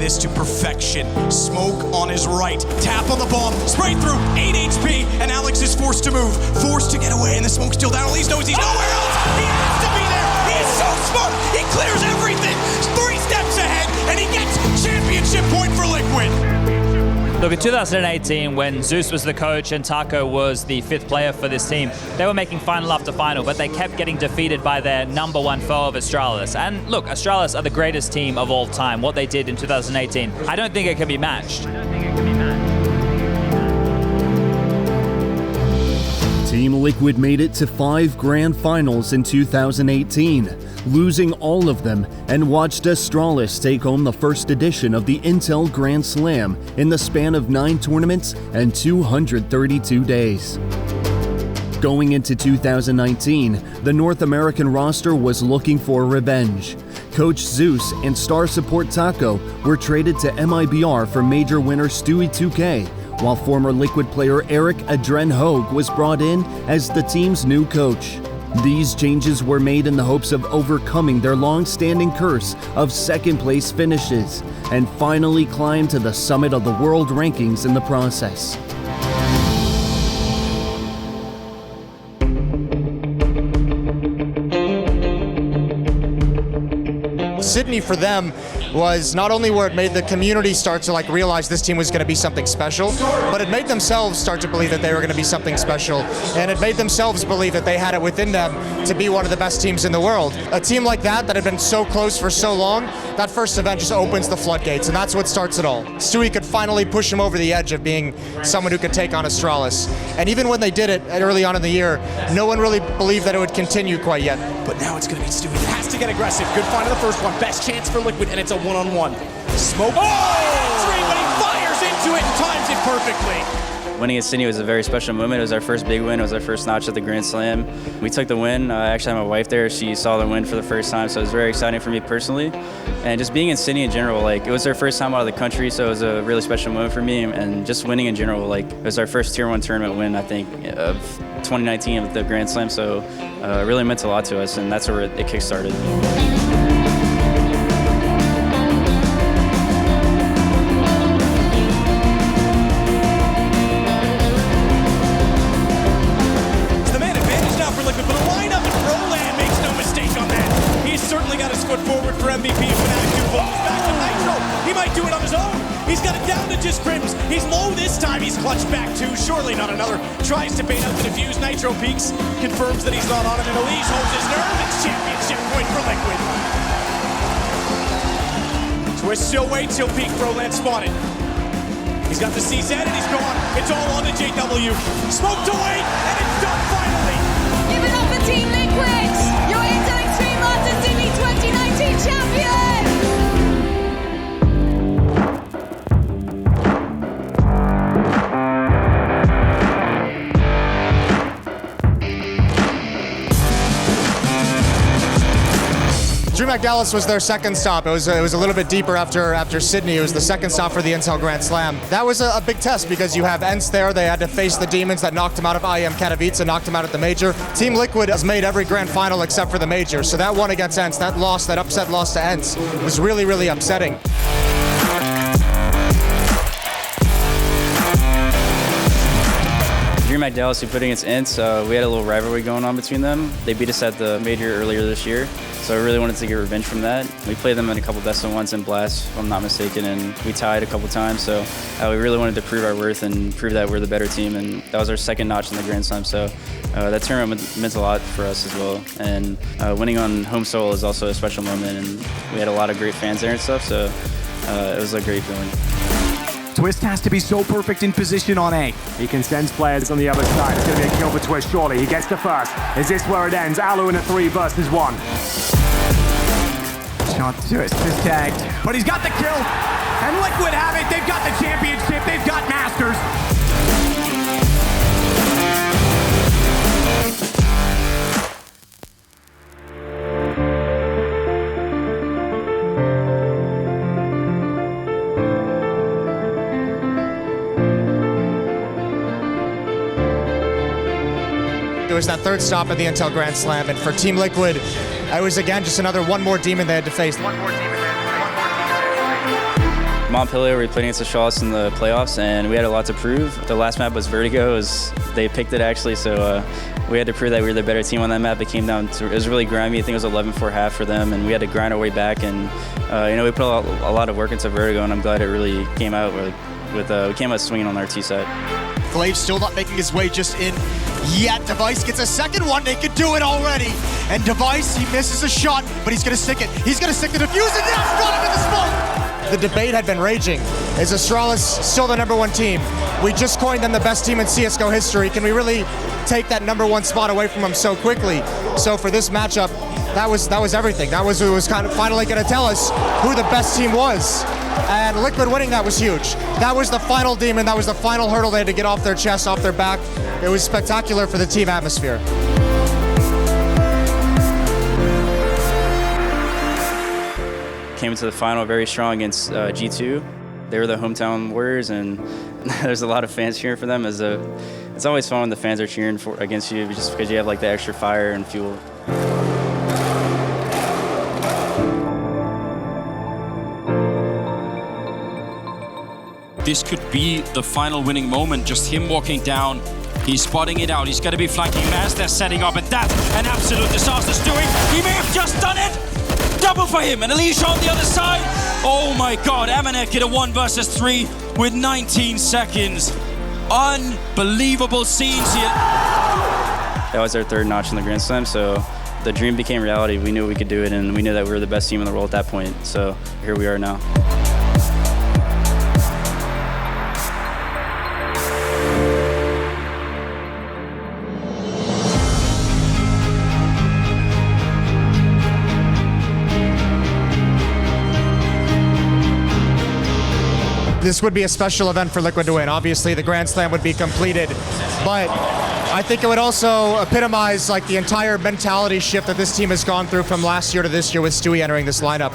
this to perfection. Smoke on his right, tap on the bomb, spray through, 8 HP, and Alex is forced to move, forced to get away, and the smoke's still down. At least knows he's nowhere else. He has to be there. He is so smart. He clears everything. 3 steps ahead, and he gets championship point for Liquid. Look, in 2018, when Zeus was the coach and Taco was the 5th player for this team, they were making final after final, but they kept getting defeated by their #1 foe of Astralis. And look, Astralis are the greatest team of all time. What they did in 2018, I don't think it can be matched. Team Liquid made it to 5 grand finals in 2018, losing all of them, and watched Astralis take home the first edition of the Intel Grand Slam in the span of 9 tournaments and 232 days. Going into 2019, the North American roster was looking for revenge. Coach Zeus and star support Taco were traded to MIBR for major winner Stewie 2K, while former Liquid player Eric Adren Hogue was brought in as the team's new coach. These changes were made in the hopes of overcoming their long-standing curse of second-place finishes and finally climb to the summit of the world rankings in the process. Sydney for them was not only where it made the community start to realize this team was going to be something special, but it made themselves start to believe that they were going to be something special, and it made themselves believe that they had it within them to be one of the best teams in the world. A team like that had been so close for so long, that first event just opens the floodgates, and that's what starts it all. Stewie could finally push him over the edge of being someone who could take on Astralis, and even when they did it early on in the year, no one really believed that it would continue quite yet. But now it's going to be Stewie. He has to get aggressive. Good find on the first one. Best chance for Liquid, and it's a one-on-one. Smoke. Oh! But he fires into it and times it perfectly. Winning at Sydney was a very special moment. It was our first big win. It was our first notch at the Grand Slam. We took the win. I actually had my wife there. She saw the win for the first time, so it was very exciting for me personally. And just being in Sydney in general, it was our first time out of the country, so it was a really special moment for me. And just winning in general, it was our first Tier 1 tournament win, I think, of 2019 of the Grand Slam. So it really meant a lot to us, and that's where it kick-started. He's low this time. He's clutched back too. Surely not another. Tries to bait out the defuse. Nitro peaks. Confirms that he's not on it. And Elise holds his nerve. It's championship point for Liquid. Twist still waits. He'll peek. Froland spotted. He's got the CZ and he's gone. It's all on to JW. Smoked away. And it's done finally. Give it up for Team Liquid. Your Intel Extreme Masters Sydney 2019 champion. DreamHack Dallas was their second stop. It was a little bit deeper after Sydney. It was the second stop for the Intel Grand Slam. That was a big test because you have ENCE there. They had to face the demons that knocked him out of IEM Katowice and knocked him out at the major. Team Liquid has made every grand final except for the major. So that one against ENCE, that upset loss to ENCE was really, really upsetting. DreamHack Dallas, who put against ENCE, we had a little rivalry going on between them. They beat us at the major earlier this year, so I really wanted to get revenge from that. We played them in a couple best of ones in Blast, if I'm not mistaken, and we tied a couple times, so we really wanted to prove our worth and prove that we're the better team, and that was our second notch in the Grand Slam, so that tournament meant a lot for us as well. And winning on home soil is also a special moment, and we had a lot of great fans there and stuff, so it was a great feeling. Twist has to be so perfect in position on A. He can sense players on the other side. It's going to be a kill for Twist, surely. He gets the first. Is this where it ends? Alu in a 3 versus 1. Shot to Twist, just tagged. But he's got the kill. And Liquid have it. They've got the championship. They've got Masters. It was that third stop at the Intel Grand Slam, and for Team Liquid, it was again just one more demon they had to face. Montpellier, we played against the Charlottes in the playoffs, and we had a lot to prove. The last map was Vertigo. They picked it actually, so we had to prove that we were the better team on that map. It came down to, it was really grimy. I think it was 11-4 half for them, and we had to grind our way back. And we put a lot of work into Vertigo, and I'm glad it really came out we came out swinging on our T side. Glaive still not making his way just in yet. Device gets a second one. They could do it already. And Device, he misses a shot, but he's going to stick it. He's going to stick the defuse, and that's got him in the smoke. The debate had been raging. Is Astralis still the #1 team? We just coined them the best team in CSGO history. Can we really take that #1 spot away from them so quickly? So for this matchup, that was everything. That was what was kind of finally going to tell us who the best team was. And Liquid winning that was huge. That was the final demon. That was the final hurdle they had to get off their chest, off their back. It was spectacular for the team atmosphere. Came into the final very strong against G2. They were the hometown Warriors, and there's a lot of fans cheering for them. It's always fun when the fans are cheering against you, just because you have like the extra fire and fuel. This could be the final winning moment, just him walking down. He's spotting it out. He's going to be flanking as they're setting up, and that's an absolute disaster. Doing. He may have just done it. Double for him, and Alicia on the other side. Oh my God, Amanek in a 1 versus 3 with 19 seconds. Unbelievable scenes here. That was our third notch in the Grand Slam, so the dream became reality. We knew we could do it, and we knew that we were the best team in the world at that point. So here we are now. This would be a special event for Liquid to win. Obviously, the Grand Slam would be completed, but I think it would also epitomize like the entire mentality shift that this team has gone through from last year to this year with Stewie entering this lineup.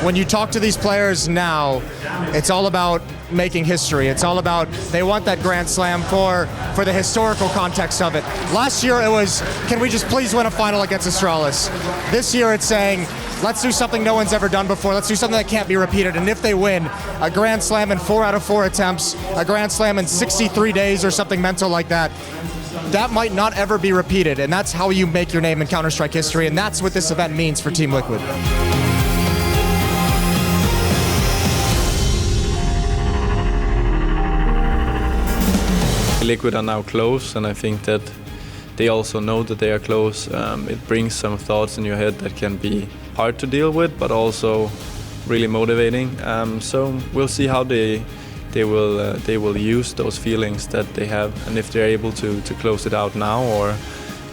When you talk to these players now, it's all about making history. It's all about they want that Grand Slam for the historical context of it. Last year it was, can we just please win a final against Astralis? This year it's saying, let's do something no one's ever done before. Let's do something that can't be repeated. And if they win, a Grand Slam in 4 out of 4 attempts, a Grand Slam in 63 days or something mental like that, that might not ever be repeated. And that's how you make your name in Counter-Strike history. And that's what this event means for Team Liquid. Liquid are now close, and I think that they also know that they are close. It brings some thoughts in your head that can be hard to deal with, but also really motivating. So we'll see how they will use those feelings that they have, and if they're able to close it out now, or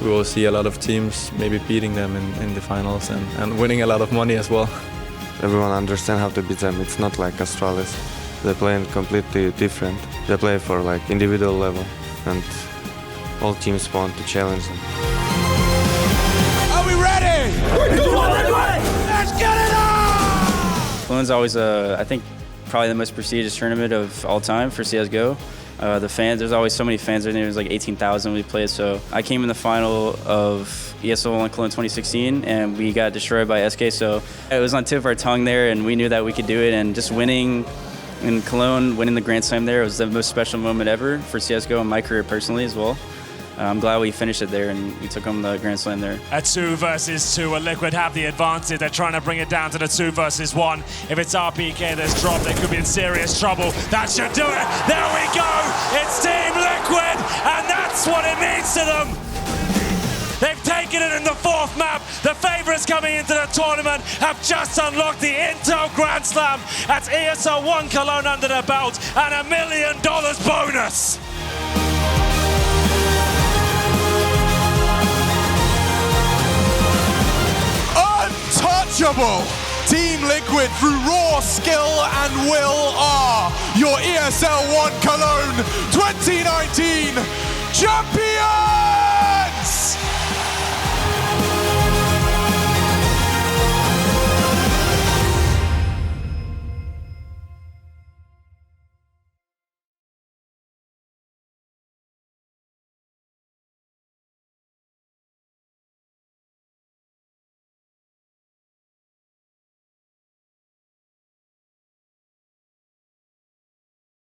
we will see a lot of teams maybe beating them in the finals and winning a lot of money as well. Everyone understands how to beat them. It's not like Astralis. They play completely different. They play for like individual level, and all teams want to challenge them. Are we ready? Let's get it on! Cologne always, I think, probably the most prestigious tournament of all time for CSGO. The fans, there's always so many fans. There was like 18,000 we played. So I came in the final of ESL in Cologne 2016, and we got destroyed by SK. So it was on the tip of our tongue there, and we knew that we could do it. And just winning in Cologne, winning the Grand Slam there was the most special moment ever for CSGO and my career personally as well. I'm glad we finished it there and we took home the Grand Slam there. A 2 versus 2, where Liquid have the advantage. They're trying to bring it down to the 2 versus 1. If it's RPK that's dropped, they could be in serious trouble. That should do it. There we go. It's Team Liquid, and that's what it means to them. They've taken it in the 4th map. The favourites coming into the tournament have just unlocked the Intel Grand Slam. That's ESL 1 Cologne under their belt and $1 million bonus. Untouchable! Team Liquid through raw skill and will are your ESL 1 Cologne 2019 champions!